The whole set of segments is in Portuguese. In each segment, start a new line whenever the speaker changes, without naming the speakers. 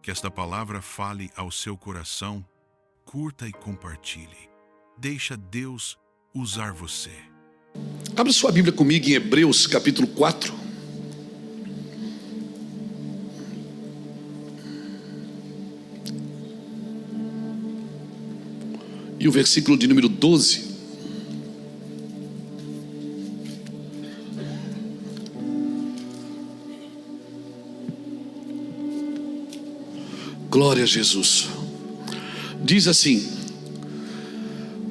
Que esta palavra fale ao seu coração, curta e compartilhe. Deixa Deus usar você.
Abra sua Bíblia comigo em Hebreus capítulo 4. E o versículo de número 12. Glória a Jesus. Diz assim: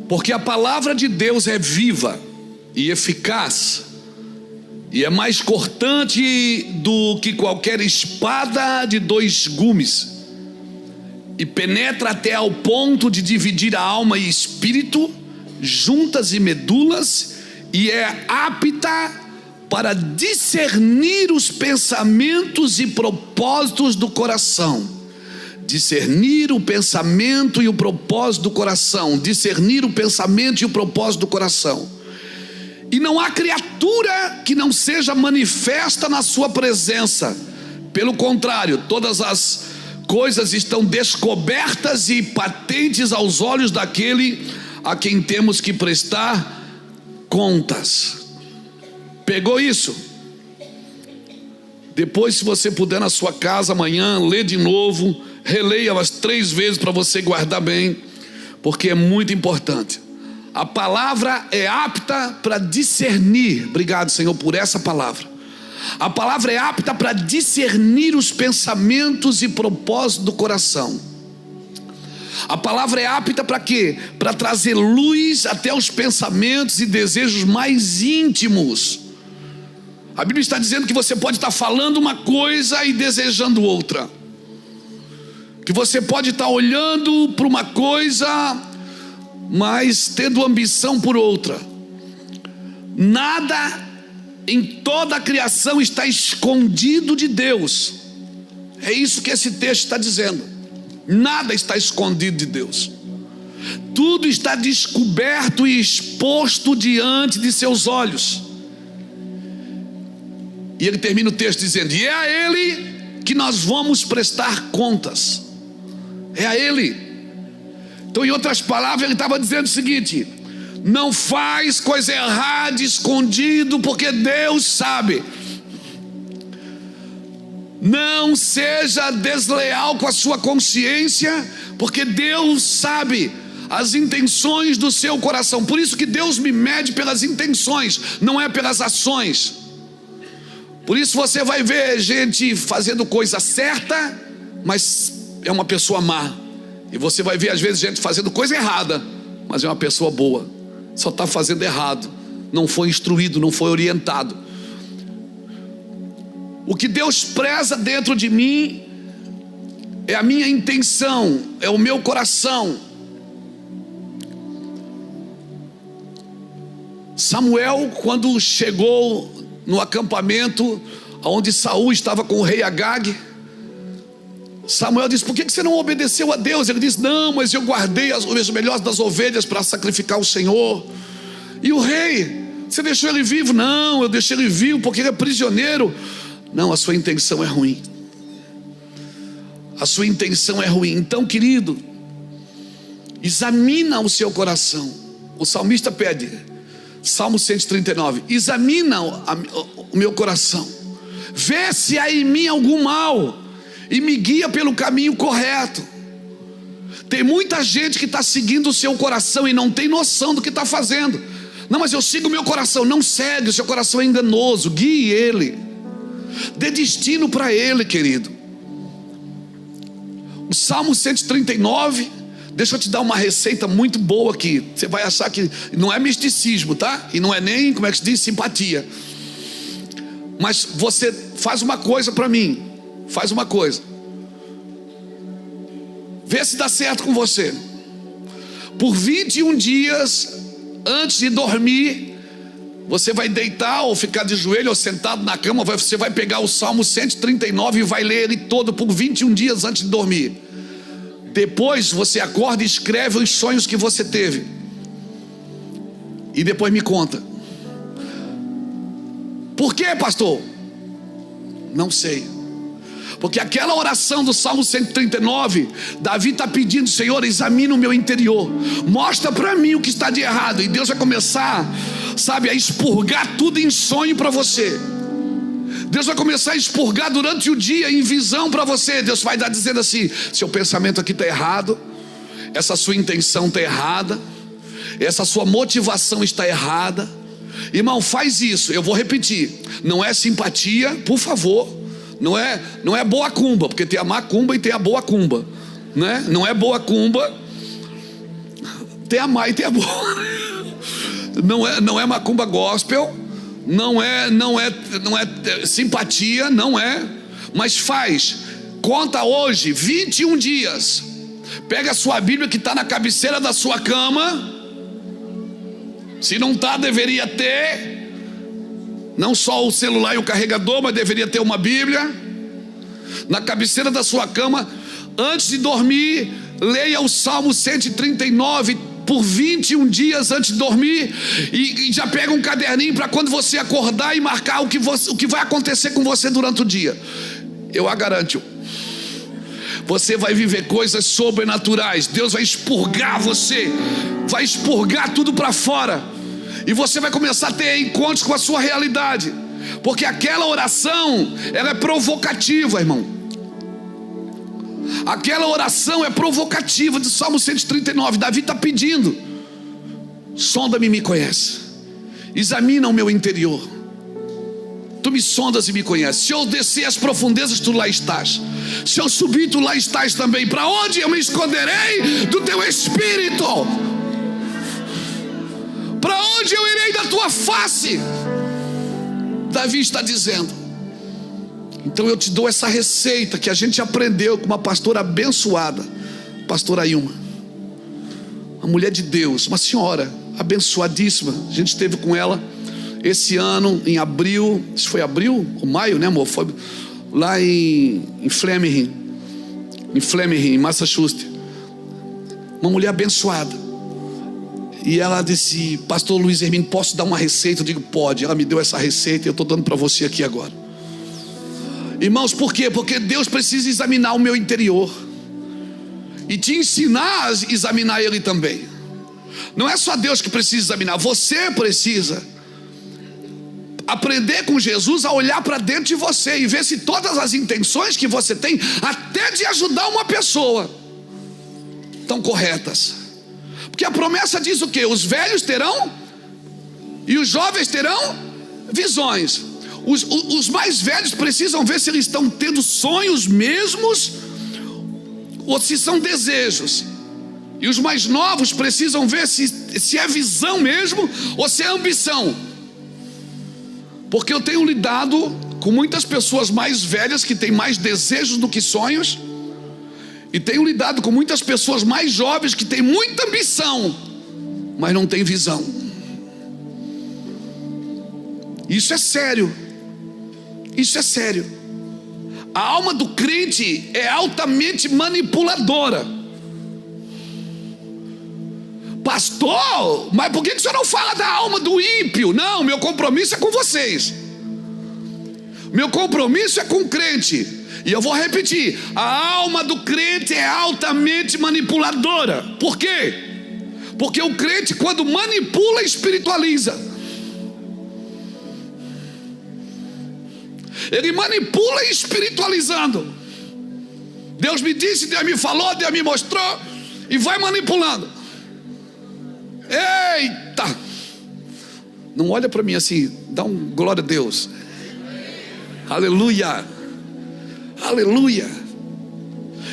porque a palavra de Deus é viva e eficaz, e é mais cortante do que qualquer espada de dois gumes, e penetra até ao ponto de dividir a alma e espírito, juntas e medulas, e é apta para discernir os pensamentos e propósitos do coração. Discernir o pensamento e o propósito do coração. Discernir o pensamento e o propósito do coração. E não há criatura que não seja manifesta na sua presença. Pelo contrário, todas as coisas estão descobertas e patentes aos olhos daquele a quem temos que prestar contas. Pegou isso? Depois, se você puder, na sua casa amanhã, lê de novo, releia umas 3 vezes para você guardar bem, porque é muito importante. A palavra é apta para discernir. Obrigado, Senhor, por essa palavra. A palavra é apta para discernir os pensamentos e propósitos do coração. A palavra é apta para quê? Para trazer luz até os pensamentos e desejos mais íntimos. A Bíblia está dizendo que você pode estar falando uma coisa e desejando outra. Que você pode estar olhando para uma coisa, mas tendo ambição por outra. Nada em toda a criação está escondido de Deus. É isso que esse texto está dizendo. Nada está escondido de Deus. Tudo está descoberto e exposto diante de seus olhos. E ele termina o texto dizendo: e é a Ele que nós vamos prestar contas. É a Ele. Então, em outras palavras, ele estava dizendo o seguinte: não faz coisa errada escondido, porque Deus sabe. Não seja desleal com a sua consciência, porque Deus sabe as intenções do seu coração. Por isso que Deus me mede pelas intenções, não é pelas ações. Por isso você vai ver gente fazendo coisa certa, mas é uma pessoa má. E você vai ver às vezes gente fazendo coisa errada, mas é uma pessoa boa. Só está fazendo errado, não foi instruído, não foi orientado. O que Deus preza dentro de mim é a minha intenção, é o meu coração. Samuel, quando chegou no acampamento onde Saul estava com o rei Agag, Samuel disse: por que você não obedeceu a Deus? Ele disse: não, mas eu guardei os melhores das ovelhas para sacrificar ao Senhor. E o rei: você deixou ele vivo? Não, eu deixei ele vivo porque ele é prisioneiro. Não, a sua intenção é ruim. A sua intenção é ruim. Então, querido, examina o seu coração. O salmista pede, Salmo 139: examina o meu coração, vê se há em mim algum mal e me guia pelo caminho correto. Tem muita gente que está seguindo o seu coração e não tem noção do que está fazendo. Não, mas eu sigo o meu coração. Não segue, o seu coração é enganoso. Guie ele, dê destino para ele, querido. O Salmo 139, deixa eu te dar uma receita muito boa aqui. Você vai achar que não é misticismo, tá? E não é nem, como é que se diz, simpatia. Mas você faz uma coisa para mim. Faz uma coisa. Vê se dá certo com você. Por 21 dias, antes de dormir, você vai deitar ou ficar de joelho ou sentado na cama. Você vai pegar o Salmo 139 e vai ler ele todo por 21 dias antes de dormir. Depois você acorda e escreve os sonhos que você teve. E depois me conta. Por quê, pastor? Não sei. Porque aquela oração do Salmo 139, Davi está pedindo: Senhor, examina o meu interior, mostra para mim o que está de errado. E Deus vai começar, sabe, a expurgar tudo em sonho para você. Deus vai começar a expurgar durante o dia em visão para você. Deus vai estar dizendo assim: seu pensamento aqui está errado, essa sua intenção está errada, essa sua motivação está errada. Irmão, faz isso, eu vou repetir. Não é simpatia, por favor. Não é boa cumba, porque tem a macumba e tem a boa cumba, né? Não é boa cumba, tem a má e tem a boa. Não é macumba gospel, não é simpatia, não é. Mas faz, conta hoje 21 dias. Pega a sua Bíblia que está na cabeceira da sua cama. Se não está, deveria ter. Não só o celular e o carregador, mas deveria ter uma Bíblia na cabeceira da sua cama. Antes de dormir, leia o Salmo 139 por 21 dias antes de dormir. E já pega um caderninho para quando você acordar e marcar o que vai acontecer com você durante o dia. Eu a garanto, você vai viver coisas sobrenaturais. Deus vai expurgar você, vai expurgar tudo para fora. E você vai começar a ter encontros com a sua realidade. Porque aquela oração, ela é provocativa, irmão. Aquela oração é provocativa, de Salmo 139. Davi está pedindo: sonda-me e me conhece, examina o meu interior. Tu me sondas e me conheces. Se eu descer as profundezas, tu lá estás. Se eu subir, tu lá estás também. Para onde eu me esconderei do teu espírito? Para onde eu irei da tua face? Davi está dizendo. Então eu te dou essa receita que a gente aprendeu com uma pastora abençoada, pastora Ilma, uma mulher de Deus, uma senhora abençoadíssima. A gente esteve com ela esse ano em abril. Isso foi abril ou maio, né, amor? Foi lá em Framingham, em Massachusetts. Uma mulher abençoada. E ela disse: pastor Luiz Hermínio, posso dar uma receita? Eu digo: pode. Ela me deu essa receita e eu estou dando para você aqui agora. Irmãos, por quê? Porque Deus precisa examinar o meu interior e te ensinar a examinar ele também. Não é só Deus que precisa examinar, você precisa aprender com Jesus a olhar para dentro de você e ver se todas as intenções que você tem, até de ajudar uma pessoa, estão corretas. Porque a promessa diz o quê? Os velhos terão e os jovens terão visões. Os mais velhos precisam ver se eles estão tendo sonhos mesmos ou se são desejos. E os mais novos precisam ver se é visão mesmo ou se é ambição. Porque eu tenho lidado com muitas pessoas mais velhas que têm mais desejos do que sonhos. E tenho lidado com muitas pessoas mais jovens que têm muita ambição, mas não têm visão. Isso é sério. Isso é sério. A alma do crente é altamente manipuladora. Pastor, mas por que o senhor não fala da alma do ímpio? Não, meu compromisso é com vocês. Meu compromisso é com o crente. E eu vou repetir: a alma do crente é altamente manipuladora. Por quê? Porque o crente, quando manipula, espiritualiza. Ele manipula espiritualizando. Deus me disse, Deus me falou, Deus me mostrou, e vai manipulando. Eita! Não olha para mim assim, dá um glória a Deus. Aleluia. Aleluia.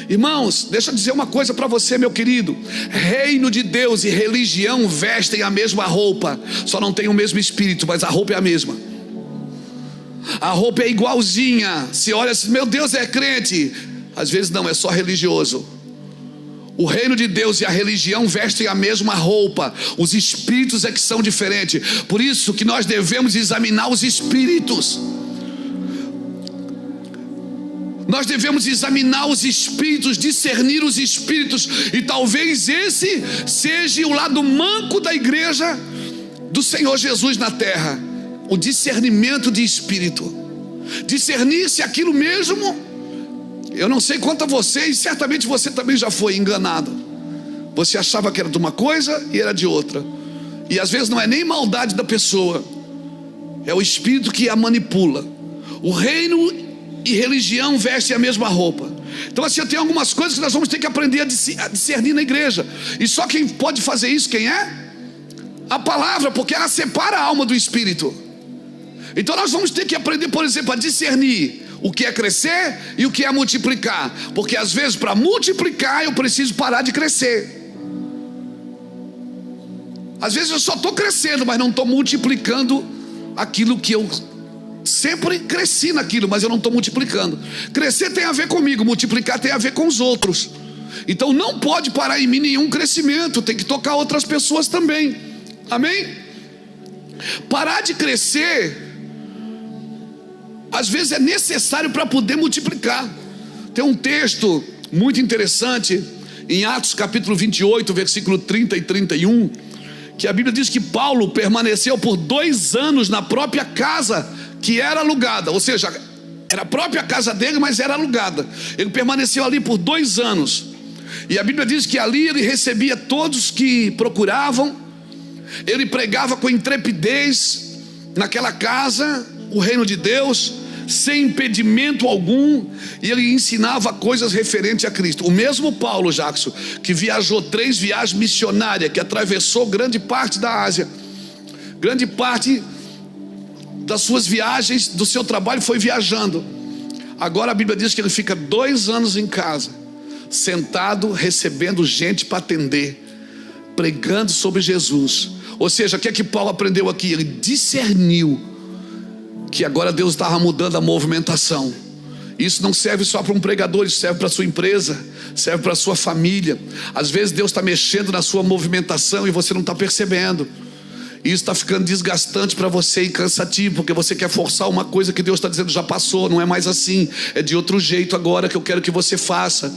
Irmãos, deixa eu dizer uma coisa para você, meu querido. Reino de Deus e religião vestem a mesma roupa, só não tem o mesmo espírito, mas a roupa é a mesma. A roupa é igualzinha. Se olha assim, meu Deus, é crente. Às vezes não, é só religioso. O reino de Deus e a religião vestem a mesma roupa, os espíritos é que são diferentes. Por isso que nós devemos examinar os espíritos. Nós devemos examinar os espíritos, discernir os espíritos. E talvez esse seja o lado manco da igreja do Senhor Jesus na terra. O discernimento de espírito. Discernir se aquilo mesmo Eu não sei quanto a você, e certamente você também já foi enganado. Você achava que era de uma coisa e era de outra. E às vezes não é nem maldade da pessoa, é o espírito que a manipula. O reino e religião vestem a mesma roupa. Então assim, tem algumas coisas que nós vamos ter que aprender a discernir na igreja. E só quem pode fazer isso, quem é? A palavra, porque ela separa a alma do espírito. Então nós vamos ter que aprender, por exemplo, a discernir o que é crescer e o que é multiplicar. Porque às vezes para multiplicar eu preciso parar de crescer. Às vezes eu só estou crescendo, mas não estou multiplicando aquilo que eu sempre cresci naquilo, mas eu não estou multiplicando. Crescer tem a ver comigo, multiplicar tem a ver com os outros. Então não pode parar em mim nenhum crescimento, tem que tocar outras pessoas também. Amém? Parar de crescer às vezes é necessário para poder multiplicar. Tem um texto muito interessante em Atos capítulo 28, versículo 30 e 31, que a Bíblia diz que Paulo permaneceu por 2 anos na própria casa que era alugada. Ou seja, era a própria casa dele, mas era alugada. Ele permaneceu ali por 2 anos. E a Bíblia diz que ali ele recebia todos que procuravam. Ele pregava com intrepidez naquela casa o reino de Deus, sem impedimento algum, e ele ensinava coisas referentes a Cristo. O mesmo Paulo, Jackson, que viajou 3 viagens missionárias, que atravessou grande parte da Ásia, grande parte das suas viagens, do seu trabalho foi viajando. Agora a Bíblia diz que ele fica 2 anos em casa, sentado, recebendo gente para atender, pregando sobre Jesus. Ou seja, o que é que Paulo aprendeu aqui? Ele discerniu que agora Deus estava mudando a movimentação. Isso não serve só para um pregador, isso serve para a sua empresa, serve para a sua família. Às vezes Deus está mexendo na sua movimentação e você não está percebendo. Isso está ficando desgastante para você e cansativo, porque você quer forçar uma coisa que Deus está dizendo já passou, não é mais assim, é de outro jeito agora que eu quero que você faça.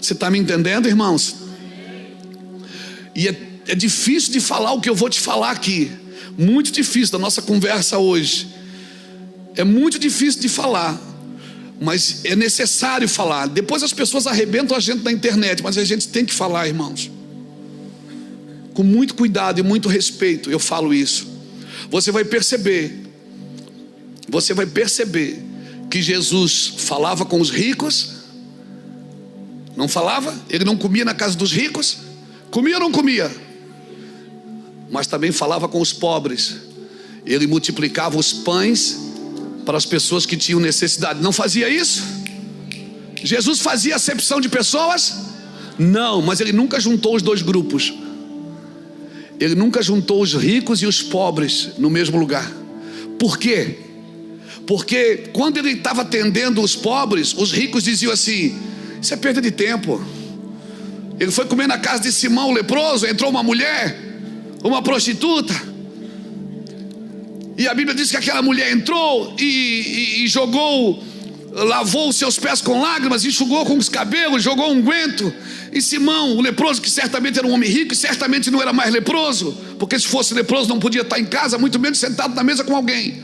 Você está me entendendo, irmãos? E é difícil de falar o que eu vou te falar aqui, muito difícil da nossa conversa hoje. É muito difícil de falar, mas é necessário falar. Depois as pessoas arrebentam a gente na internet, mas a gente tem que falar, irmãos, com muito cuidado e muito respeito. Eu falo isso. Você vai perceber que Jesus falava com os ricos. Não falava? Ele não comia na casa dos ricos? Comia ou não comia? Mas também falava com os pobres. Ele multiplicava os pães para as pessoas que tinham necessidade. Não fazia isso? Jesus fazia acepção de pessoas? Não, mas ele nunca juntou os 2 grupos. Ele nunca juntou os ricos e os pobres no mesmo lugar. Por quê? Porque quando ele estava atendendo os pobres, os ricos diziam assim: isso é perda de tempo. Ele foi comer na casa de Simão o leproso, entrou uma mulher, uma prostituta, e a Bíblia diz que aquela mulher entrou e lavou os seus pés com lágrimas, enxugou com os cabelos, jogou um unguento. E Simão, o leproso, que certamente era um homem rico e certamente não era mais leproso, porque se fosse leproso não podia estar em casa, muito menos sentado na mesa com alguém.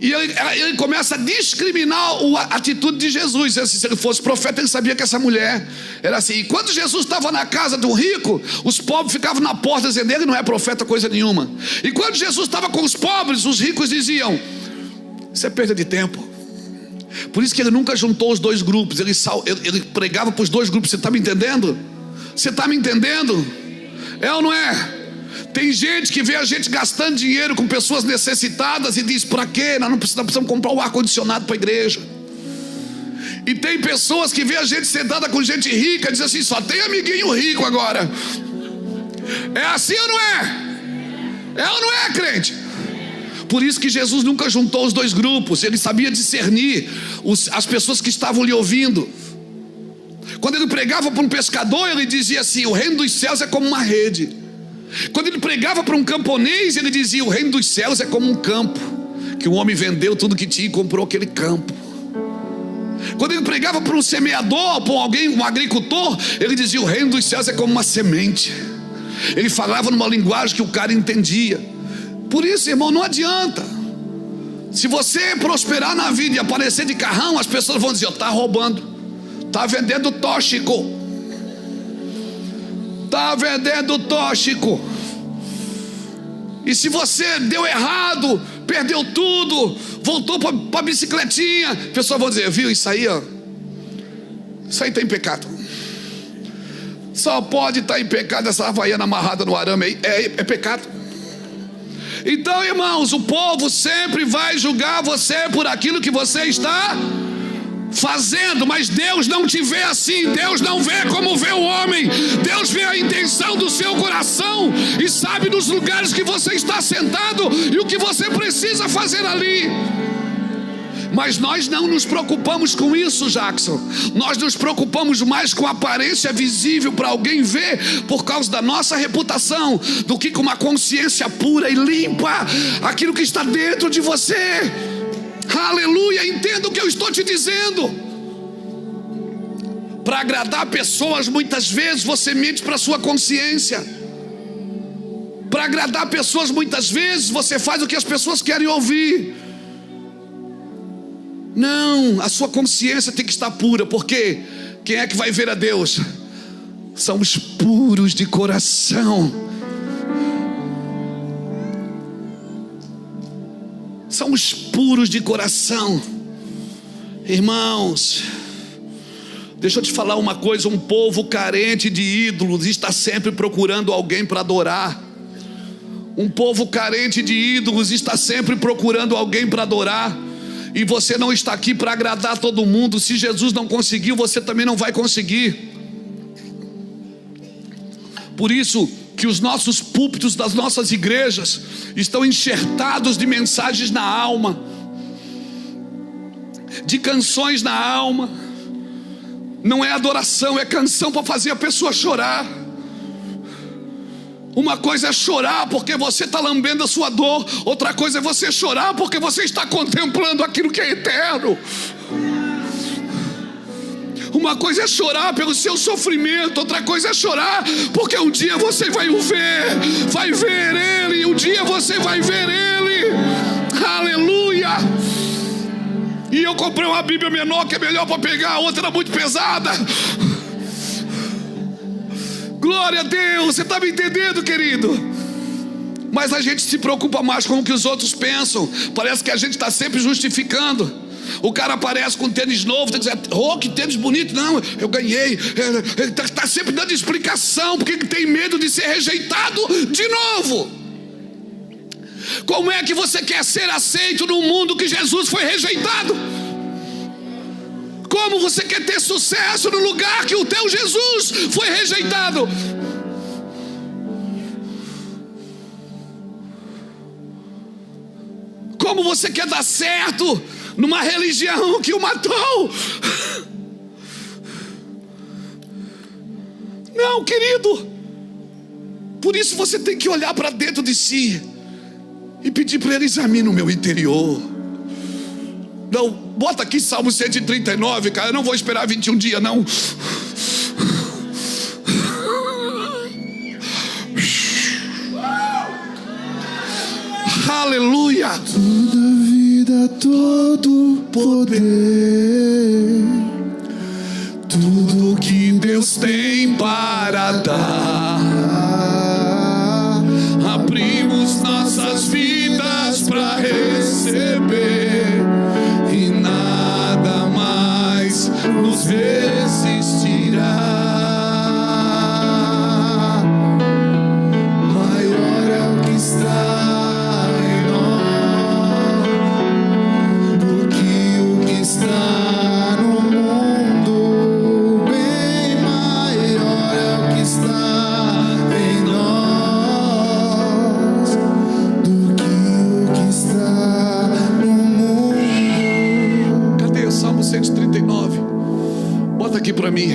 E ele começa a discriminar a atitude de Jesus. Assim, se ele fosse profeta, ele sabia que essa mulher era assim. E quando Jesus estava na casa de um rico, os pobres ficavam na porta dizendo: ele não é profeta coisa nenhuma. E quando Jesus estava com os pobres, os ricos diziam: isso é perda de tempo. Por isso que ele nunca juntou os 2 grupos. Ele pregava para os 2 grupos. Você está me entendendo? Você está me entendendo? É ou não é? Tem gente que vê a gente gastando dinheiro com pessoas necessitadas e diz: para quê? Nós não precisamos comprar um ar-condicionado para a igreja. E tem pessoas que vê a gente sentada com gente rica e diz assim: só tem amiguinho rico agora. É assim ou não é? É ou não é, crente? Por isso que Jesus nunca juntou os 2 grupos. Ele sabia discernir as pessoas que estavam lhe ouvindo. Quando ele pregava para um pescador, ele dizia assim: o reino dos céus é como uma rede. Quando ele pregava para um camponês, ele dizia: o reino dos céus é como um campo, que um homem vendeu tudo que tinha e comprou aquele campo. Quando ele pregava para um semeador, para alguém, um agricultor, ele dizia: o reino dos céus é como uma semente. Ele falava numa linguagem que o cara entendia. Por isso, irmão, não adianta. Se você prosperar na vida e aparecer de carrão, as pessoas vão dizer: está roubando, está vendendo tóxico, está vendendo tóxico. E se você deu errado, perdeu tudo, voltou para a bicicletinha, as pessoas vão dizer: viu, isso aí, ó, isso aí está em pecado. Só pode estar em pecado essa havaiana amarrada no arame aí, é pecado. Então, irmãos, o povo sempre vai julgar você por aquilo que você está fazendo, mas Deus não te vê assim. Deus não vê como vê o homem. Deus vê a intenção do seu coração e sabe dos lugares que você está sentado e o que você precisa fazer ali. Mas nós não nos preocupamos com isso, Jackson. Nós nos preocupamos mais com a aparência visível para alguém ver, por causa da nossa reputação, do que com uma consciência pura e limpa, aquilo que está dentro de você. Aleluia, entenda o que eu estou te dizendo. Para agradar pessoas, muitas vezes você mente para a sua consciência. Para agradar pessoas, muitas vezes você faz o que as pessoas querem ouvir. Não, a sua consciência tem que estar pura, porque quem é que vai ver a Deus? São os puros de coração. São os puros de coração. Irmãos, deixa eu te falar uma coisa: um povo carente de ídolos está sempre procurando alguém para adorar. Um povo carente de ídolos está sempre procurando alguém para adorar. E você não está aqui para agradar todo mundo. Se Jesus não conseguiu, você também não vai conseguir. Por isso que os nossos púlpitos das nossas igrejas estão enxertados de mensagens na alma, de canções na alma. Não é adoração, é canção para fazer a pessoa chorar. Uma coisa é chorar porque você está lambendo a sua dor, outra coisa é você chorar porque você está contemplando aquilo que é eterno. Uma coisa é chorar pelo seu sofrimento, outra coisa é chorar porque um dia você vai o ver, vai ver Ele, e um dia você vai ver Ele. Aleluia! E eu comprei uma Bíblia menor que é melhor para pegar, a outra era muito pesada. Glória a Deus, você está me entendendo, querido? Mas a gente se preocupa mais com o que os outros pensam. Parece que a gente está sempre justificando. O cara aparece com tênis novo, tem que dizer: oh, que tênis bonito. Não, eu ganhei. Ele está sempre dando explicação, porque tem medo de ser rejeitado de novo. Como é que você quer ser aceito num mundo que Jesus foi rejeitado? Como você quer ter sucesso no lugar que o teu Jesus foi rejeitado? Como você quer dar certo numa religião que o matou? Não, querido. Por isso você tem que olhar para dentro de si e pedir para Ele: examine o meu interior. Não, bota aqui Salmo 139, cara. Eu não vou esperar 21 dias, não. Aleluia.
Toda vida, todo poder,
Tudo que Deus tem para dar, abrimos nossas vidas para receber. E nada mais nos resistirá.
maior é o que está em nós do que o que está no mundo. Bem maior é o que está em nós do que o que está no mundo.
Cadê o Salmo 139? Bota aqui para mim.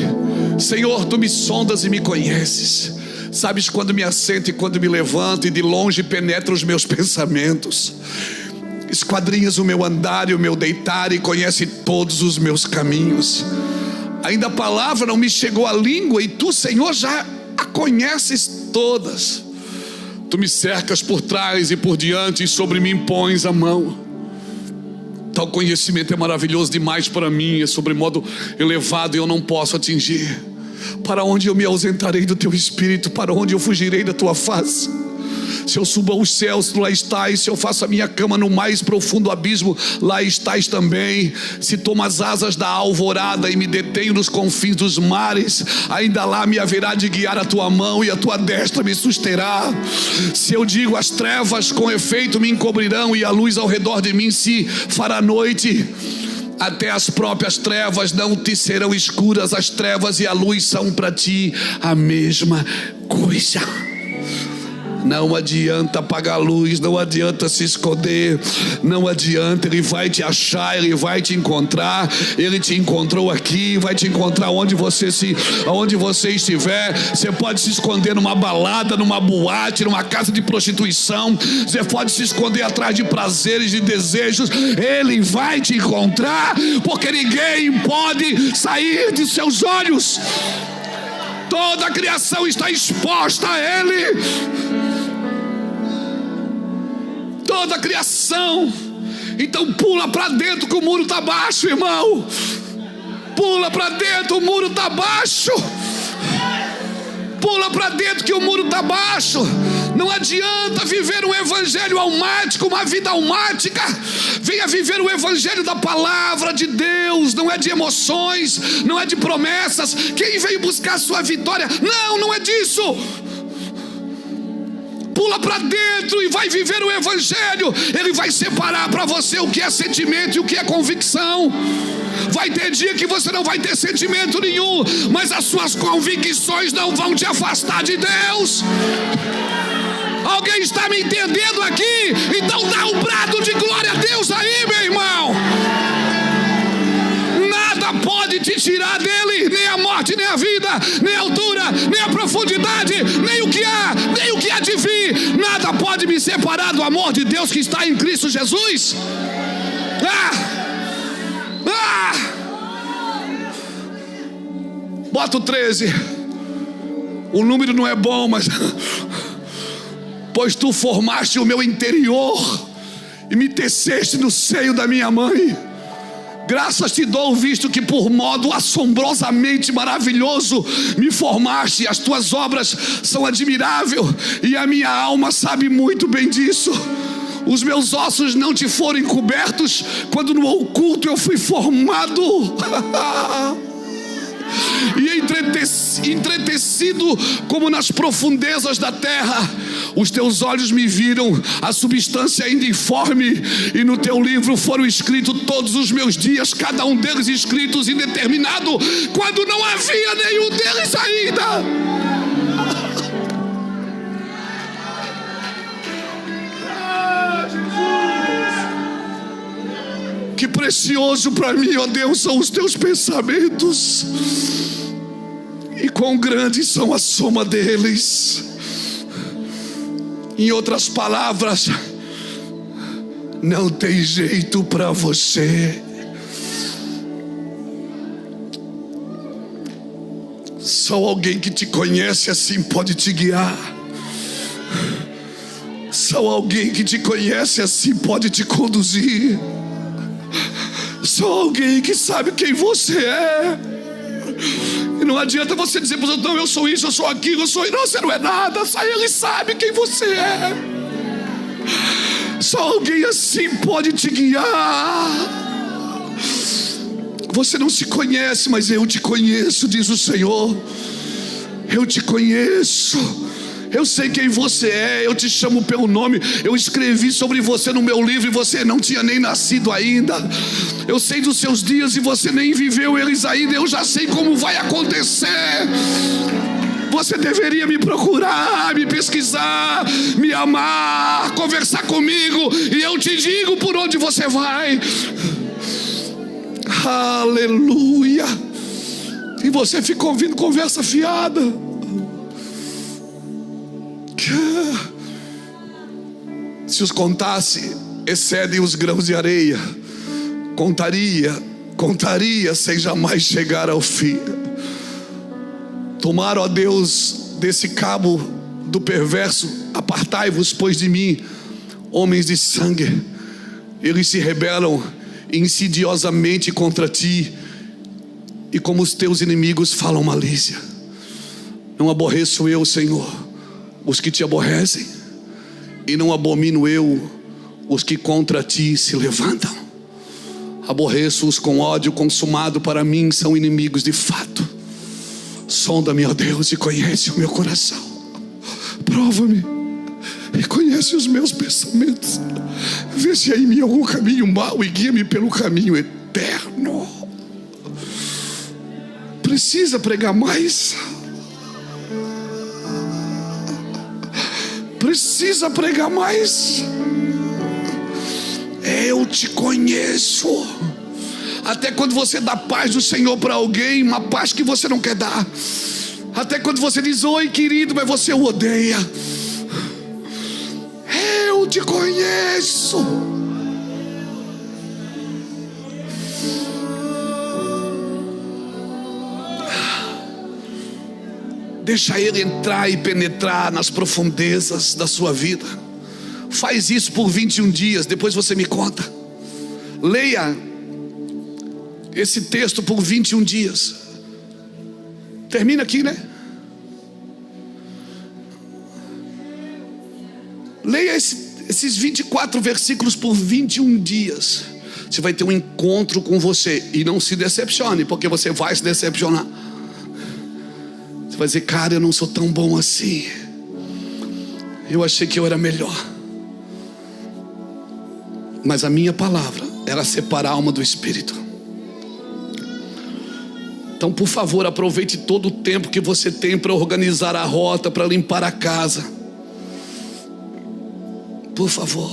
Senhor, Tu me sondas e me conheces. Sabes quando me assento e quando me levanto, e de longe penetra os meus pensamentos. Esquadrinhas o meu andar e o meu deitar, e conhece todos os meus caminhos. Ainda a palavra não me chegou à língua, e Tu, Senhor, já a conheces todas. Tu me cercas por trás e por diante, e sobre mim pões a mão. Tal conhecimento é maravilhoso demais para mim, é sobremodo elevado e eu não posso atingir. Para onde eu me ausentarei do teu espírito? Para onde eu fugirei da tua face? Se eu subo aos céus, tu lá estás. Se eu faço a minha cama no mais profundo abismo, lá estás também. Se tomo as asas da alvorada e me detenho nos confins dos mares, ainda lá me haverá de guiar a tua mão e a tua destra me susterá. Se eu digo as trevas com efeito me encobrirão e a luz ao redor de mim se fará noite, até as próprias trevas não te serão escuras. As trevas e a luz são para ti a mesma coisa. Não adianta apagar a luz, não adianta se esconder, não adianta. Ele vai te achar, ele vai te encontrar. Ele te encontrou aqui, vai te encontrar onde você estiver. Você pode se esconder numa balada, numa boate, numa casa de prostituição. Você pode se esconder atrás de prazeres, de desejos. Ele vai te encontrar, porque ninguém pode sair de seus olhos. Toda a criação está exposta a Ele. Toda a criação. Então pula para dentro que o muro está baixo, irmão. Pula para dentro, o muro está baixo. Pula para dentro que o muro está baixo. Não adianta viver um evangelho almático, uma vida almática. Venha viver o evangelho da palavra de Deus. Não é de emoções, não é de promessas. Quem veio buscar a sua vitória? Não é disso. Pula para dentro e vai viver o evangelho. Ele vai separar para você o que é sentimento e o que é convicção. Vai ter dia que você não vai ter sentimento nenhum, mas as suas convicções não vão te afastar de Deus. Alguém está me entendendo aqui? Então dá um brado de glória a Deus aí, meu irmão. Nada pode te tirar dele, nem a morte, nem a vida, nem a altura, nem a profundidade, nem o que há de vir. Nada pode me separar do amor de Deus que está em Cristo Jesus. Bota o 13. O número não é bom, mas pois tu formaste o meu interior e me teceste no seio da minha mãe. Graças te dou, visto que por modo assombrosamente maravilhoso me formaste. As tuas obras são admiráveis e a minha alma sabe muito bem disso. Os meus ossos não te foram encobertos quando no oculto eu fui formado. E entretecido como nas profundezas da terra, os teus olhos me viram a substância ainda informe, e no teu livro foram escritos todos os meus dias, cada um deles escritos indeterminado, quando não havia nenhum deles ainda. Que precioso para mim, ó Deus, são os teus pensamentos, e quão grandes são a soma deles. Em outras palavras, não tem jeito para você. Só alguém que te conhece assim pode te guiar. Só alguém que te conhece assim pode te conduzir. Só alguém que sabe quem você é. E não adianta você dizer para os outros: não, eu sou isso, eu sou aquilo, eu sou isso. Não, você não é nada. Só Ele sabe quem você é. Só alguém assim pode te guiar. Você não se conhece, mas eu te conheço, diz o Senhor. Eu te conheço. Eu sei quem você é, eu te chamo pelo nome. Eu escrevi sobre você no meu livro e você não tinha nem nascido ainda. Eu sei dos seus dias e você nem viveu eles ainda. Eu já sei como vai acontecer. Você deveria me procurar, me pesquisar, me amar, conversar comigo, e eu te digo por onde você vai. Aleluia. E você fica ouvindo conversa fiada. Se os contasse, excedem os grãos de areia. Contaria sem jamais chegar ao fim. Tomara, ó Deus, desse cabo do perverso, apartai-vos, pois, de mim, homens de sangue. Eles se rebelam insidiosamente contra ti, e como os teus inimigos falam malícia. Não aborreço eu, Senhor, os que te aborrecem, e não abomino eu os que contra ti se levantam. Aborreço-os com ódio consumado, para mim são inimigos de fato. Sonda-me, ó Deus, e conhece o meu coração. Prova-me e conhece os meus pensamentos. Vê se há em mim algum caminho mau e guia-me pelo caminho eterno. Precisa pregar mais? Precisa pregar mais? Eu te conheço. Até quando você dá paz do Senhor para alguém, uma paz que você não quer dar. Até quando você diz oi querido, mas você o odeia. Eu te conheço. Deixa Ele entrar e penetrar nas profundezas da sua vida. Faz isso por 21 dias, depois você me conta. Leia esse texto por 21 dias. Termina aqui, né? Leia esses 24 versículos por 21 dias. Você vai ter um encontro com você. E não se decepcione, porque você vai se decepcionar. Você vai dizer, cara, eu não sou tão bom assim. Eu achei que eu era melhor. Mas a minha palavra era separar a alma do espírito. Então, por favor, aproveite todo o tempo que você tem para organizar a rota, para limpar a casa. Por favor.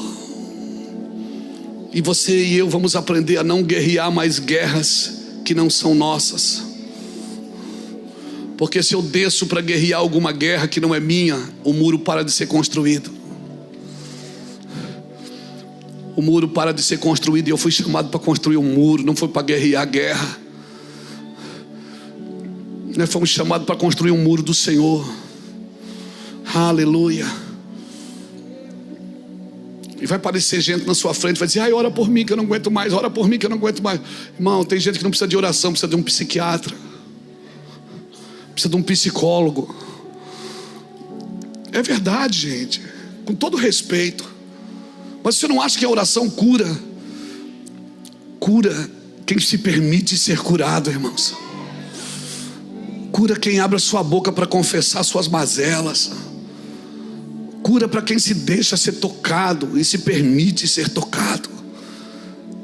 E você e eu vamos aprender a não guerrear mais guerras que não são nossas. Porque se eu desço para guerrear alguma guerra que não é minha, o muro para de ser construído. O muro para de ser construído, e eu fui chamado para construir um muro, não foi para guerrear a guerra. Nós fomos chamados para construir um muro do Senhor. Aleluia. E vai aparecer gente na sua frente, vai dizer, ai, ora por mim que eu não aguento mais, ora por mim que eu não aguento mais. Irmão, tem gente que não precisa de oração, precisa de um psiquiatra, precisa de um psicólogo. É verdade, gente, com todo respeito. Mas você não acha que a oração cura quem se permite ser curado, irmãos? Cura quem abre a sua boca para confessar suas mazelas. Cura para quem se deixa ser tocado e se permite ser tocado.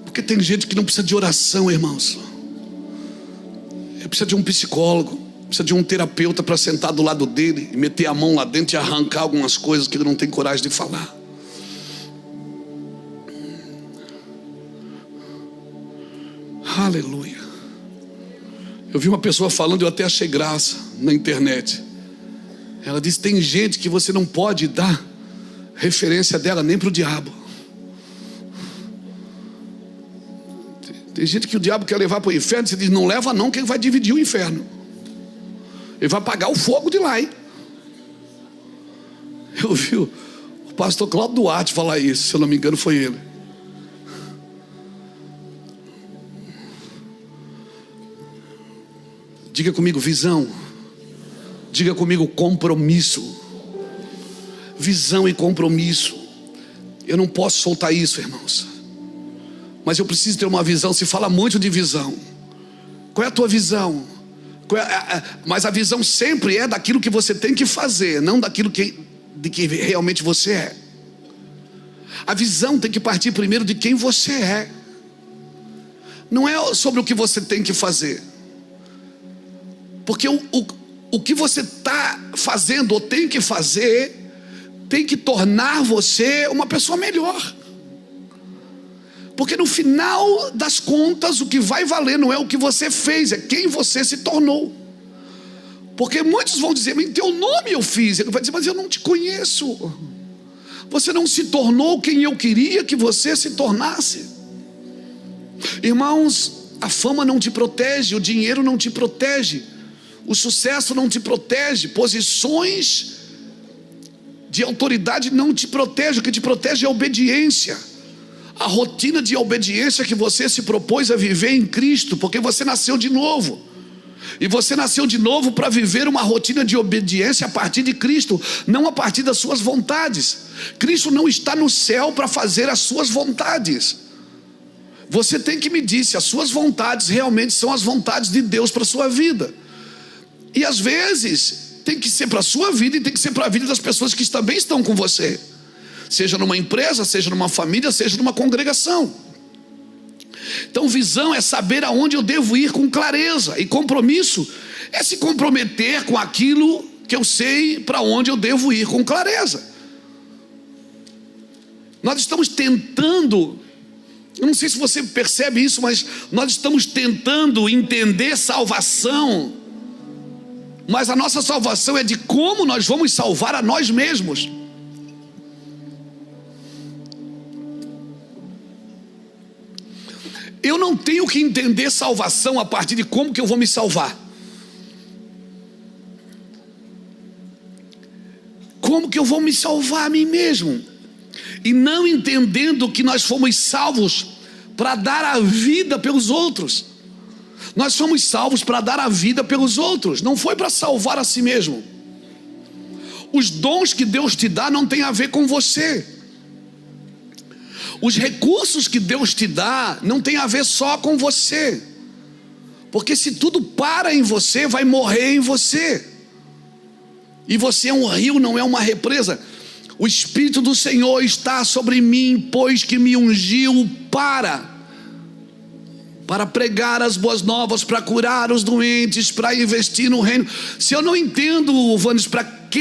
Porque tem gente que não precisa de oração, irmãos. Ele precisa de um psicólogo, precisa de um terapeuta para sentar do lado dele e meter a mão lá dentro e arrancar algumas coisas que ele não tem coragem de falar. Aleluia. Eu vi uma pessoa falando, eu até achei graça na internet. Ela disse, tem gente que você não pode dar referência dela nem para o diabo. Tem gente que o diabo quer levar para o inferno. Você diz, não leva não, que ele vai dividir o inferno. Ele vai apagar o fogo de lá, hein? Eu vi o pastor Cláudio Duarte falar isso, se eu não me engano foi ele. Diga comigo visão. Diga comigo compromisso. Visão e compromisso. Eu não posso soltar isso, irmãos. Mas eu preciso ter uma visão. Se fala muito de visão. Qual é a tua visão? Mas a visão sempre é daquilo que você tem que fazer, não daquilo de que realmente você é. A visão tem que partir primeiro de quem você é. Não é sobre o que você tem que fazer. Porque o que você está fazendo ou tem que fazer tem que tornar você uma pessoa melhor. Porque no final das contas o que vai valer não é o que você fez, é quem você se tornou. Porque muitos vão dizer, mas em teu nome eu fiz. Ele vai dizer, mas eu não te conheço. Você não se tornou quem eu queria que você se tornasse. Irmãos, a fama não te protege, o dinheiro não te protege, o sucesso não te protege, posições de autoridade não te protege. O que te protege é a obediência. a rotina de obediência que você se propôs a viver em Cristo, porque você nasceu de novo. E você nasceu de novo para viver uma rotina de obediência a partir de Cristo, não a partir das suas vontades. Cristo não está no céu para fazer as suas vontades. Você tem que medir se as suas vontades realmente são as vontades de Deus para a sua vida. E às vezes tem que ser para a sua vida e tem que ser para a vida das pessoas que também estão com você. Seja numa empresa, seja numa família, seja numa congregação. Então visão é saber aonde eu devo ir com clareza. E compromisso é se comprometer com aquilo que eu sei para onde eu devo ir com clareza. Nós estamos tentando, eu não sei se você percebe isso, mas nós estamos tentando entender salvação. Mas a nossa salvação é de como nós vamos salvar a nós mesmos. Eu não tenho que entender salvação a partir de como que eu vou me salvar. Como que eu vou me salvar a mim mesmo? E não entendendo que nós fomos salvos para dar a vida pelos outros. Nós fomos salvos para dar a vida pelos outros, não foi para salvar a si mesmo. Os dons que Deus te dá não tem a ver com você. Os recursos que Deus te dá não tem a ver só com você. Porque se tudo para em você, vai morrer em você. E você é um rio, não é uma represa. O Espírito do Senhor está sobre mim, pois que me ungiu para pregar as boas novas, para curar os doentes, para investir no reino. Se eu não entendo, Vanes, para que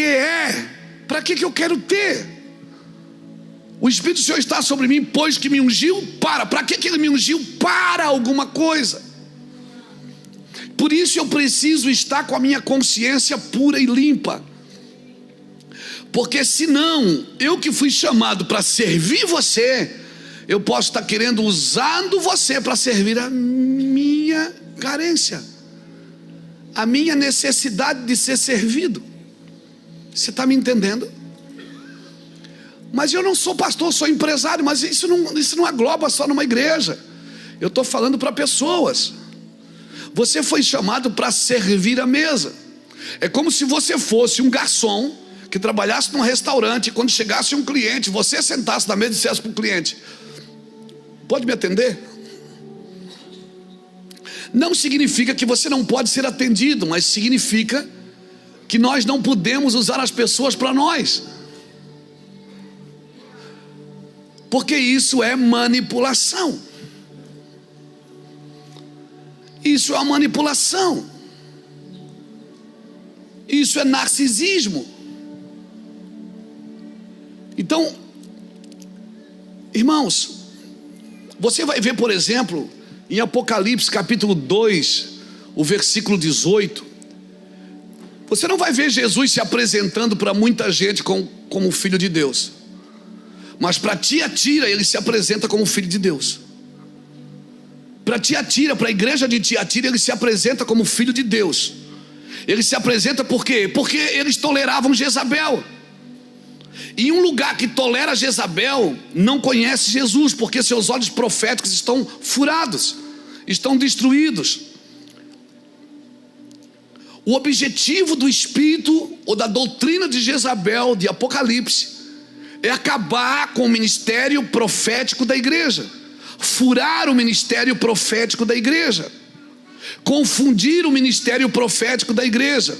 eu quero ter? O Espírito do Senhor está sobre mim, pois que me ungiu para que Ele me ungiu? Para alguma coisa. Por isso eu preciso estar com a minha consciência pura e limpa. Porque senão, eu que fui chamado para servir você, eu posso estar querendo usando você para servir a minha carência, a minha necessidade de ser servido. Você está me entendendo? Mas eu não sou pastor, sou empresário. Mas isso não agloba só numa igreja. Eu estou falando para pessoas. Você foi chamado para servir a mesa. É como se você fosse um garçom que trabalhasse num restaurante, e quando chegasse um cliente, você sentasse na mesa e dissesse para o cliente: pode me atender? Não significa que você não pode ser atendido, mas significa que nós não podemos usar as pessoas para nós. Porque isso é manipulação. Isso é uma manipulação. Isso é narcisismo. Então, irmãos, você vai ver, por exemplo, em Apocalipse capítulo 2, o versículo 18. Você não vai ver Jesus se apresentando para muita gente como filho de Deus. Mas para Tiatira ele se apresenta como filho de Deus. Para Tiatira, para a igreja de Tiatira, ele se apresenta como filho de Deus. Ele se apresenta por quê? Porque eles toleravam Jezabel. E um lugar que tolera Jezabel não conhece Jesus, porque seus olhos proféticos estão furados, estão destruídos. O objetivo do espírito ou da doutrina de Jezabel, de Apocalipse, é acabar com o ministério profético da igreja, furar o ministério profético da igreja, confundir o ministério profético da igreja.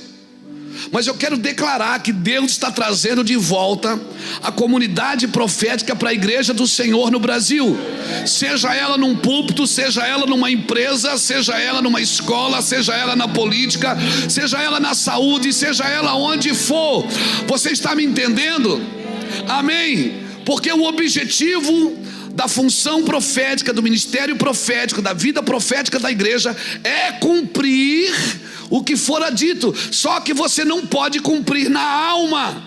Mas eu quero declarar que Deus está trazendo de volta a comunidade profética para a igreja do Senhor no Brasil. Seja ela num púlpito, seja ela numa empresa, seja ela numa escola, seja ela na política, seja ela na saúde, seja ela onde for. Você está me entendendo? Amém? Porque o objetivo da função profética, do ministério profético, da vida profética da igreja é cumprir o que fora dito. Só que você não pode cumprir na alma.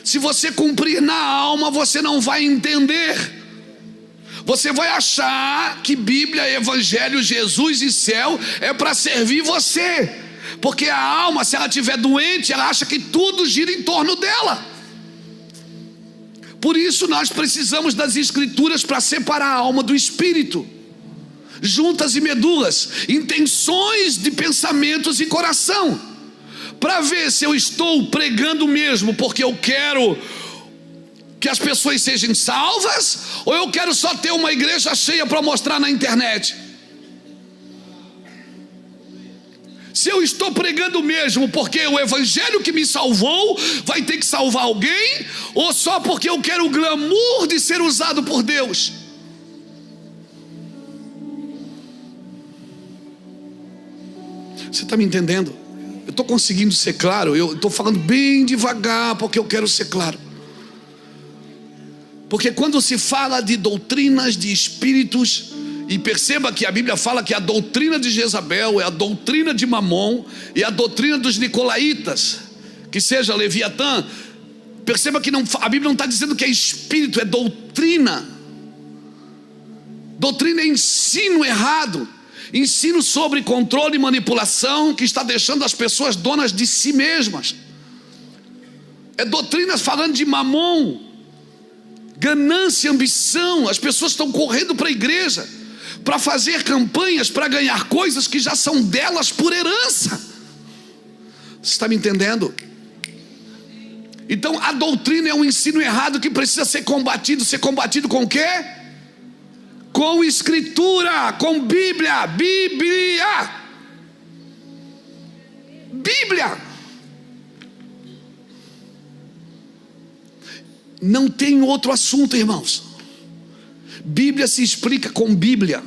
Se você cumprir na alma, você não vai entender. Você vai achar que Bíblia, Evangelho, Jesus e céu é para servir você. Porque a alma, se ela estiver doente, ela acha que tudo gira em torno dela. Por isso nós precisamos das escrituras para separar a alma do espírito, juntas e medulas, intenções de pensamentos e coração, para ver se eu estou pregando mesmo porque eu quero que as pessoas sejam salvas, ou eu quero só ter uma igreja cheia para mostrar na internet. Se eu estou pregando mesmo porque o evangelho que me salvou vai ter que salvar alguém, ou só porque eu quero o glamour de ser usado por Deus? Você está me entendendo? Eu estou conseguindo ser claro? Eu estou falando bem devagar porque eu quero ser claro. Porque quando se fala de doutrinas de espíritos, e perceba que a Bíblia fala que a doutrina de Jezabel é a doutrina de Mamon e a doutrina dos nicolaítas, que seja Leviatã. Perceba que a Bíblia não está dizendo que é espírito, é doutrina. Doutrina é ensino errado, ensino sobre controle e manipulação, que está deixando as pessoas donas de si mesmas. É doutrina falando de Mamon, ganância, ambição. As pessoas estão correndo para a igreja para fazer campanhas, para ganhar coisas que já são delas por herança. Você está me entendendo? Então a doutrina é um ensino errado que precisa ser combatido. Ser combatido com o quê? Com escritura, com Bíblia. Bíblia. Não tem outro assunto, irmãos. Bíblia se explica com Bíblia,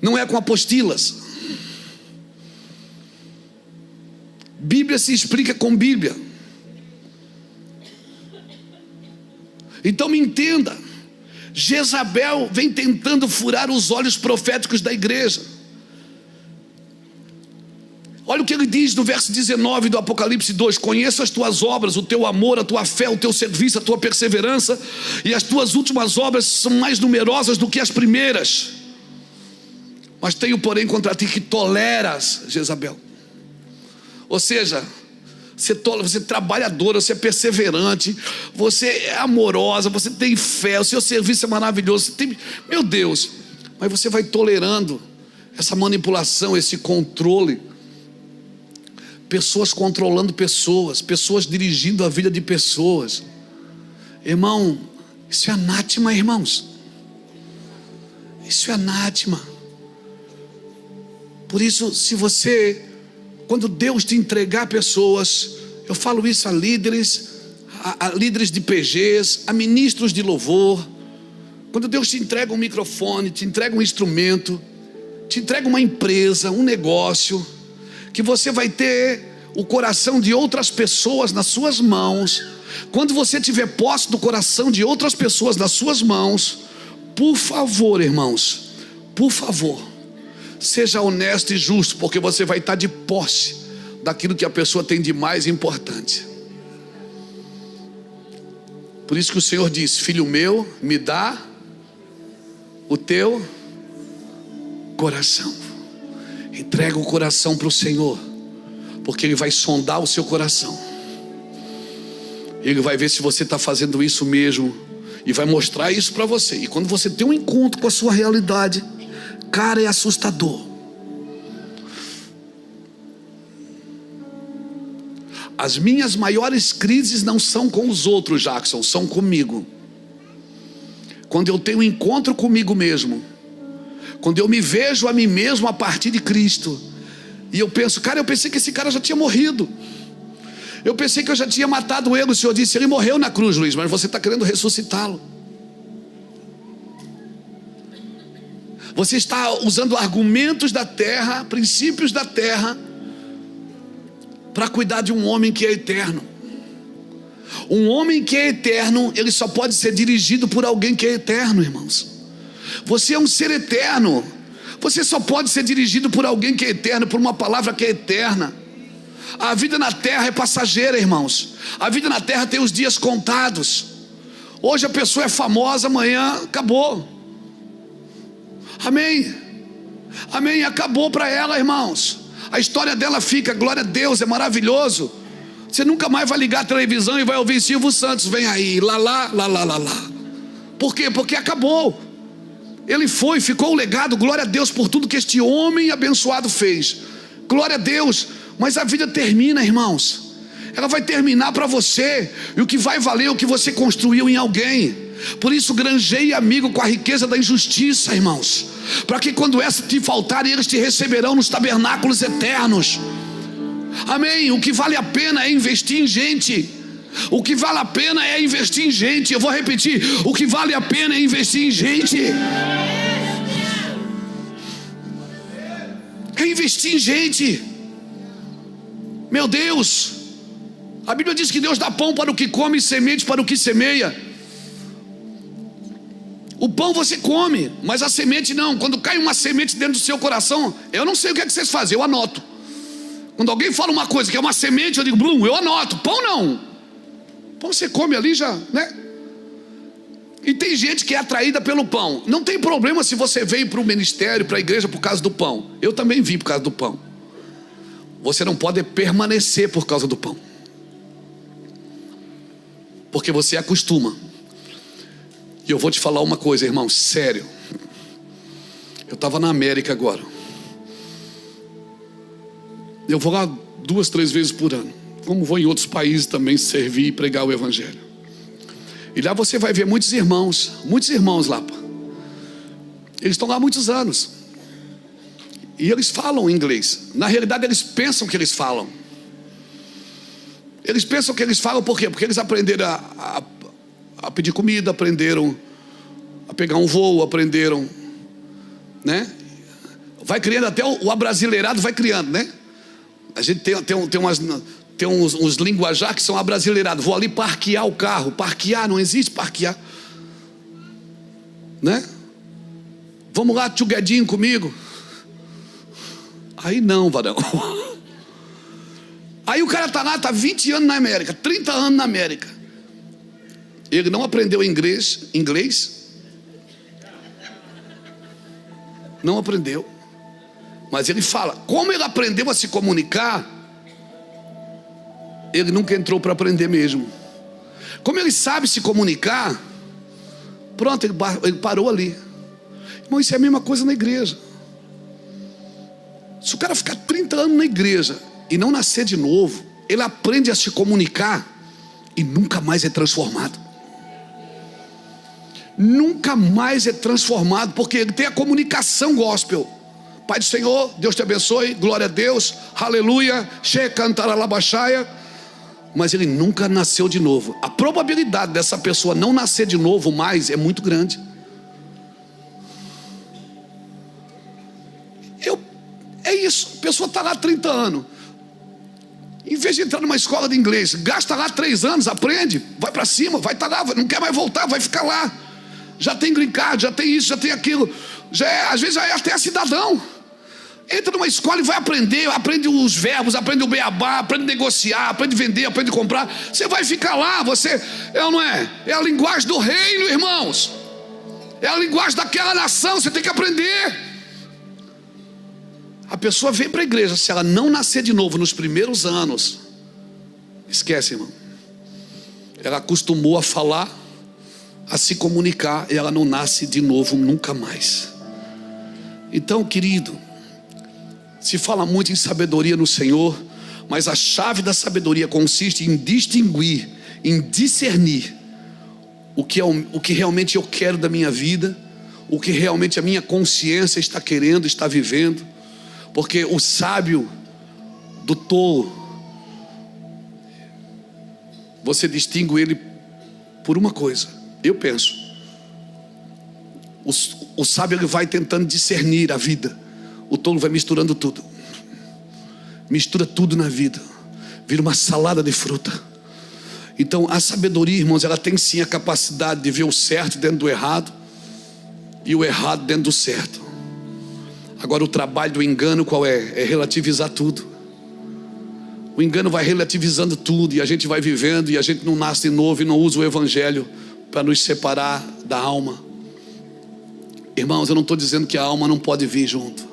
não é com apostilas. Bíblia se explica com Bíblia. Então me entenda, Jezabel vem tentando furar os olhos proféticos da igreja. Olha o que ele diz no verso 19 do Apocalipse 2: conheço as tuas obras, o teu amor, a tua fé, o teu serviço, a tua perseverança, e as tuas últimas obras são mais numerosas do que as primeiras. Mas tenho porém contra ti que toleras Jezabel. Ou seja, você é trabalhadora, você é perseverante, você é amorosa, você tem fé, o seu serviço é maravilhoso, você tem, meu Deus, mas você vai tolerando essa manipulação, esse controle. Pessoas controlando pessoas, pessoas dirigindo a vida de pessoas. Irmão, isso é anátema, irmãos. Isso é anátema. Por isso, se você, quando Deus te entregar pessoas, eu falo isso a líderes, a líderes de PGs, a ministros de louvor. Quando Deus te entrega um microfone, te entrega um instrumento, te entrega uma empresa, um negócio, que você vai ter o coração de outras pessoas nas suas mãos. Quando você tiver posse do coração de outras pessoas nas suas mãos, por favor, irmãos, por favor, seja honesto e justo, porque você vai estar de posse daquilo que a pessoa tem de mais importante. Por isso que o Senhor diz: filho meu, me dá o teu coração. Entrega o coração para o Senhor, porque Ele vai sondar o seu coração. Ele vai ver se você está fazendo isso mesmo, e vai mostrar isso para você. E quando você tem um encontro com a sua realidade, cara, é assustador. As minhas maiores crises não são com os outros, Jackson, são comigo. Quando eu tenho um encontro comigo mesmo, quando eu me vejo a mim mesmo a partir de Cristo, e eu penso, cara, eu pensei que esse cara já tinha morrido, eu pensei que eu já tinha matado ele. O Senhor disse: ele morreu na cruz, Luiz, mas você está querendo ressuscitá-lo. Você está usando argumentos da terra, princípios da terra, para cuidar de um homem que é eterno. Um homem que é eterno, ele só pode ser dirigido por alguém que é eterno, irmãos. Você é um ser eterno, você só pode ser dirigido por alguém que é eterno, por uma palavra que é eterna. A vida na terra é passageira, irmãos. A vida na terra tem os dias contados. Hoje a pessoa é famosa, amanhã acabou. Amém? Amém, acabou para ela, irmãos. A história dela fica, glória a Deus, é maravilhoso. Você nunca mais vai ligar a televisão e vai ouvir Silvio Santos, vem aí, lá. Por quê? Porque acabou. Ele foi, ficou o legado, glória a Deus por tudo que este homem abençoado fez. Glória a Deus, mas a vida termina, irmãos. Ela vai terminar para você, e o que vai valer é o que você construiu em alguém. Por isso granjeie amigo com a riqueza da injustiça, irmãos, para que quando essa te faltar, eles te receberão nos tabernáculos eternos. Amém. O que vale a pena é investir em gente. O que vale a pena é investir em gente. Eu vou repetir, o que vale a pena é investir em gente. É investir em gente. Meu Deus, a Bíblia diz que Deus dá pão para o que come e semente para o que semeia. O pão você come, mas a semente não. Quando cai uma semente dentro do seu coração, eu não sei o que é que vocês fazem, eu anoto. Quando alguém fala uma coisa que é uma semente, eu digo, Blum, eu anoto. Pão não. Pão você come ali já, né? E tem gente que é atraída pelo pão. Não tem problema se você veio para o ministério, para a igreja por causa do pão. Eu também vim por causa do pão. Você não pode permanecer por causa do pão, porque você acostuma. E eu vou te falar uma coisa, irmão, sério. Eu estava na América agora. Eu vou lá 2, 3 vezes por ano, como vou em outros países também servir e pregar o evangelho. E lá você vai ver muitos irmãos lá. Eles estão lá há muitos anos. E eles falam inglês. Na realidade eles pensam que eles falam. Eles pensam que eles falam por quê? Porque eles aprenderam a pedir comida, aprenderam a pegar um voo, aprenderam, né? Vai criando até o abrasileirado, vai criando, né? A gente tem uns linguajar que são abrasileirados. Vou ali parquear o carro. Parquear, não existe parquear, né? Vamos lá, tchuguedinho comigo. Aí não, varão. Aí o cara tá lá, tá 20 anos na América, 30 anos na América. Ele não aprendeu inglês. Não aprendeu. Mas ele fala, como ele aprendeu a se comunicar, ele nunca entrou para aprender mesmo. Como ele sabe se comunicar, pronto, ele parou ali. Irmão, isso é a mesma coisa na igreja. Se o cara ficar 30 anos na igreja e não nascer de novo, ele aprende a se comunicar e nunca mais é transformado. Nunca mais é transformado, porque ele tem a comunicação gospel. Pai do Senhor, Deus te abençoe, glória a Deus, aleluia, cantaralabaxaia. Mas ele nunca nasceu de novo. A probabilidade dessa pessoa não nascer de novo mais é muito grande. É isso, a pessoa está lá há 30 anos. Em vez de entrar numa escola de inglês, gasta lá 3 anos, aprende, vai para cima, vai estar lá, não quer mais voltar, vai ficar lá. Já tem green card, já tem isso, já tem aquilo, às vezes já é até cidadão. Entra numa escola e vai aprender, aprende os verbos, aprende o beabá, aprende a negociar, aprende a vender, aprende a comprar. Você vai ficar lá, não é? É a linguagem do reino, irmãos. É a linguagem daquela nação, você tem que aprender. A pessoa vem para a igreja, se ela não nascer de novo nos primeiros anos, esquece, irmão. Ela acostumou a falar, a se comunicar, e ela não nasce de novo nunca mais. Então, querido, se fala muito em sabedoria no Senhor, mas a chave da sabedoria consiste em distinguir, em discernir o que realmente eu quero da minha vida, o que realmente a minha consciência está querendo, está vivendo. Porque o sábio do tolo, você distingue ele por uma coisa. Eu penso, o sábio ele vai tentando discernir a vida. O tolo vai misturando tudo. Mistura tudo na vida, vira uma salada de fruta. Então a sabedoria, irmãos, ela tem sim a capacidade de ver o certo dentro do errado e o errado dentro do certo. Agora o trabalho do engano qual é? É relativizar tudo. O engano vai relativizando tudo, e a gente vai vivendo, e a gente não nasce de novo e não usa o evangelho para nos separar da alma. Irmãos, eu não estou dizendo que a alma não pode vir junto.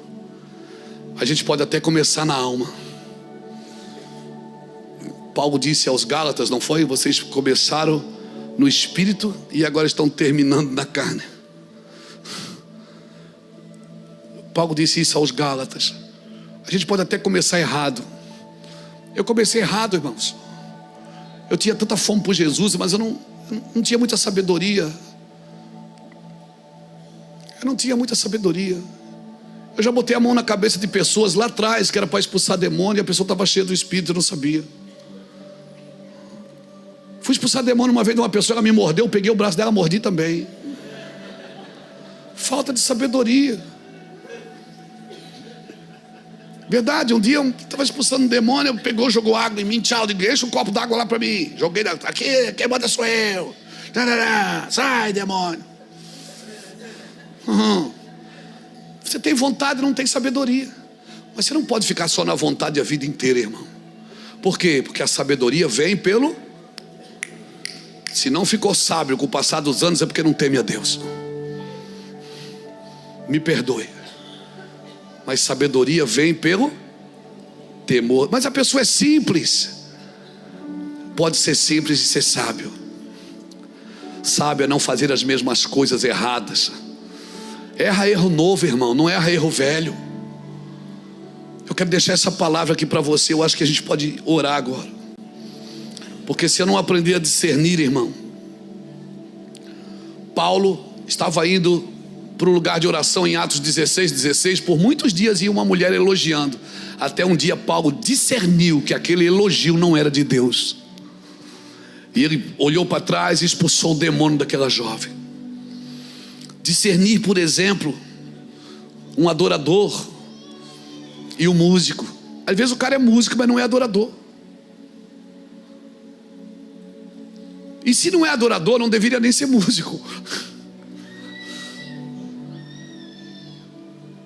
A gente pode até começar na alma. Paulo disse aos Gálatas, não foi? Vocês começaram no espírito e agora estão terminando na carne. Paulo disse isso aos Gálatas. A gente pode até começar errado. Eu comecei errado, irmãos. Eu tinha tanta fome por Jesus, mas eu não tinha muita sabedoria. Eu não tinha muita sabedoria. Eu já botei a mão na cabeça de pessoas lá atrás, que era para expulsar demônio, e a pessoa estava cheia do Espírito, eu não sabia. Fui expulsar demônio uma vez de uma pessoa, ela me mordeu, eu peguei o braço dela, mordi também. Falta de sabedoria. Verdade, um dia eu estava expulsando um demônio, pegou, jogou água em mim, tchau, deixa um copo d'água lá para mim. Joguei, aqui, quem manda sou eu. Sai, demônio. Você tem vontade, não tem sabedoria. Mas você não pode ficar só na vontade a vida inteira, irmão. Por quê? Porque a sabedoria vem pelo... Se não ficou sábio com o passar dos anos, é porque não teme a Deus. Me perdoe. Mas sabedoria vem pelo temor. Mas a pessoa é simples. Pode ser simples e ser sábio. Sábio é não fazer as mesmas coisas erradas. Erra erro novo, irmão, não erra erro velho. Eu quero deixar essa palavra aqui para você. Eu acho que a gente pode orar agora. Porque se eu não aprender a discernir, irmão. Paulo estava indo para o lugar de oração em Atos 16. Por muitos dias ia uma mulher elogiando. Até um dia Paulo discerniu que aquele elogio não era de Deus. E ele olhou para trás e expulsou o demônio daquela jovem. Discernir, por exemplo, um adorador e um músico. Às vezes o cara é músico, mas não é adorador. E se não é adorador, não deveria nem ser músico.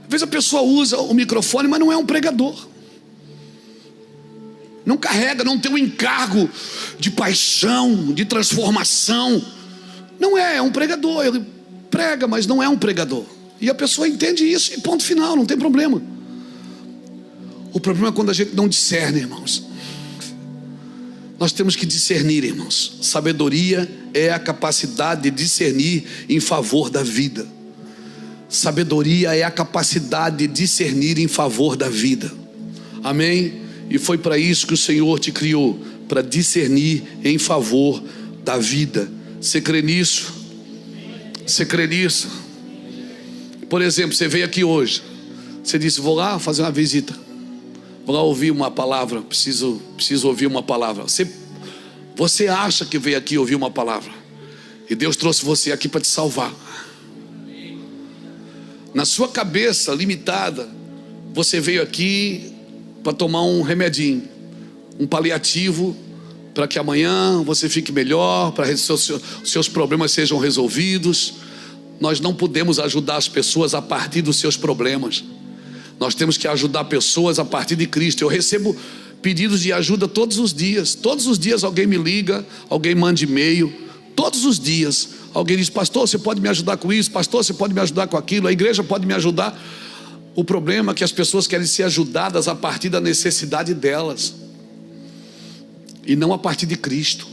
Às vezes a pessoa usa o microfone, mas não é um pregador. Não carrega, não tem um encargo de paixão, de transformação. Não é um pregador. Ele prega, mas não é um pregador. E a pessoa entende isso e ponto final, não tem problema. O problema é quando a gente não discerne, irmãos. Nós temos que discernir, irmãos. Sabedoria é a capacidade de discernir em favor da vida. Sabedoria é a capacidade de discernir em favor da vida. Amém? E foi para isso que o Senhor te criou, para discernir em favor da vida. Você crê nisso? Você crê nisso? Por exemplo, você veio aqui hoje. Você disse, vou lá fazer uma visita. Vou lá ouvir uma palavra. Preciso ouvir uma palavra. Você acha que veio aqui ouvir uma palavra. E Deus trouxe você aqui para te salvar. Na sua cabeça limitada, você veio aqui para tomar um remedinho, um paliativo, para que amanhã você fique melhor, para que seus problemas sejam resolvidos. Nós não podemos ajudar as pessoas a partir dos seus problemas. Nós temos que ajudar pessoas a partir de Cristo. Eu recebo pedidos de ajuda todos os dias. Todos os dias alguém me liga, alguém manda e-mail. Todos os dias alguém diz, pastor, você pode me ajudar com isso? Pastor, você pode me ajudar com aquilo? A igreja pode me ajudar? O problema é que as pessoas querem ser ajudadas a partir da necessidade delas e não a partir de Cristo.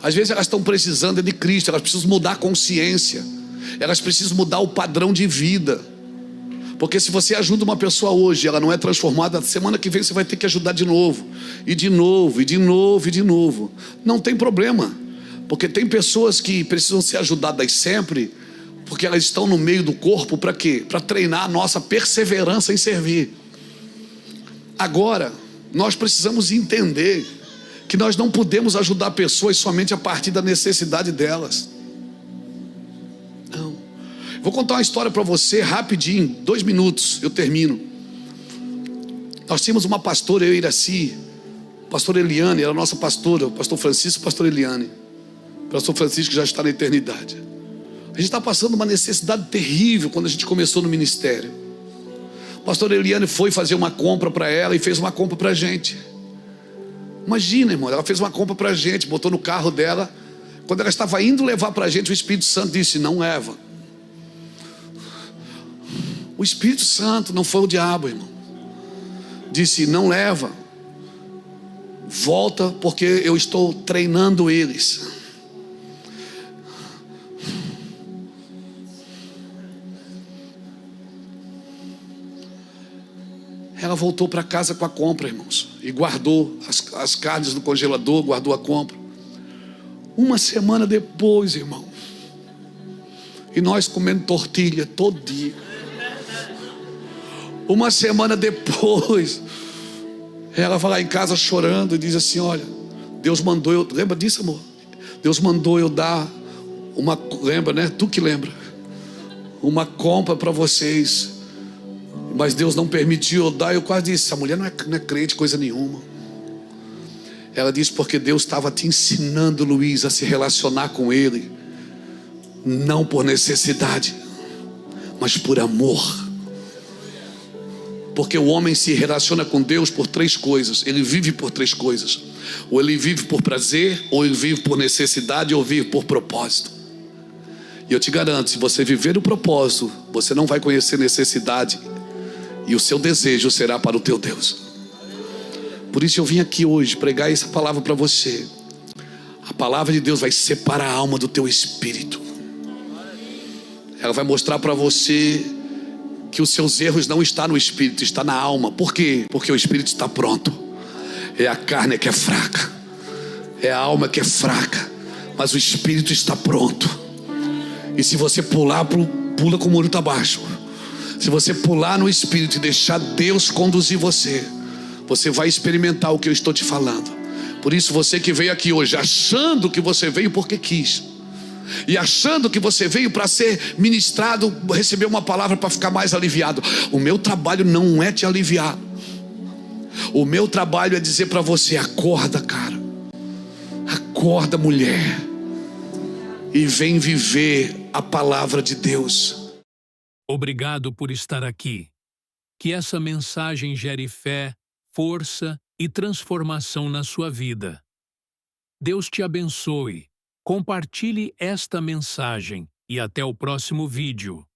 Às vezes elas estão precisando de Cristo. Elas precisam mudar a consciência. Elas precisam mudar o padrão de vida. Porque se você ajuda uma pessoa hoje, ela não é transformada, semana que vem você vai ter que ajudar de novo. E de novo, e de novo, e de novo. Não tem problema. Porque tem pessoas que precisam ser ajudadas sempre, porque elas estão no meio do corpo para quê? Para treinar a nossa perseverança em servir. Agora, nós precisamos entender que nós não podemos ajudar pessoas somente a partir da necessidade delas. Não. Vou contar uma história para você rapidinho, 2 minutos, eu termino. Nós tínhamos uma pastora, eu e Iraci, pastora Eliane, era a nossa pastora, o pastor Francisco e a pastora Eliane. O pastor Francisco já está na eternidade. A gente está passando uma necessidade terrível quando a gente começou no ministério. A pastora Eliane foi fazer uma compra para ela e fez uma compra para a gente. Imagina, irmão, ela fez uma compra para a gente, botou no carro dela. Quando ela estava indo levar para a gente, o Espírito Santo disse, não leva. O Espírito Santo, não foi o diabo, irmão. Disse, não leva. Volta, porque eu estou treinando eles. Ela voltou para casa com a compra, irmãos, e guardou as carnes no congelador, guardou a compra. Uma semana depois, irmão, e nós comendo tortilha todo dia. Uma semana depois, ela vai lá em casa chorando e diz assim: olha, Deus mandou eu, lembra disso, amor? Deus mandou eu dar uma, lembra, né? Tu que lembra, uma compra para vocês, mas Deus não permitiu eu dar. Eu quase disse: essa mulher não é crente coisa nenhuma. Ela disse: porque Deus estava te ensinando, Luiz, a se relacionar com Ele, não por necessidade, mas por amor. Porque o homem se relaciona com Deus por três coisas. Ele vive por três coisas: ou ele vive por prazer, ou ele vive por necessidade, ou vive por propósito. E eu te garanto, se você viver o propósito, você não vai conhecer necessidade, e o seu desejo será para o teu Deus. Por isso eu vim aqui hoje pregar essa palavra para você. A palavra de Deus vai separar a alma do teu espírito. Ela vai mostrar para você que os seus erros não estão no espírito, está na alma. Por quê? Porque o espírito está pronto. É a carne que é fraca, é a alma que é fraca, mas o espírito está pronto. E se você pular, pula com o muro tá baixo. Se você pular no espírito e deixar Deus conduzir você, você vai experimentar o que eu estou te falando. Por isso, você que veio aqui hoje achando que você veio porque quis, e achando que você veio para ser ministrado, receber uma palavra para ficar mais aliviado, o meu trabalho não é te aliviar. O meu trabalho é dizer para você: acorda, cara, acorda, mulher, e vem viver a palavra de Deus.
Obrigado por estar aqui. Que essa mensagem gere fé, força e transformação na sua vida. Deus te abençoe. Compartilhe esta mensagem e até o próximo vídeo.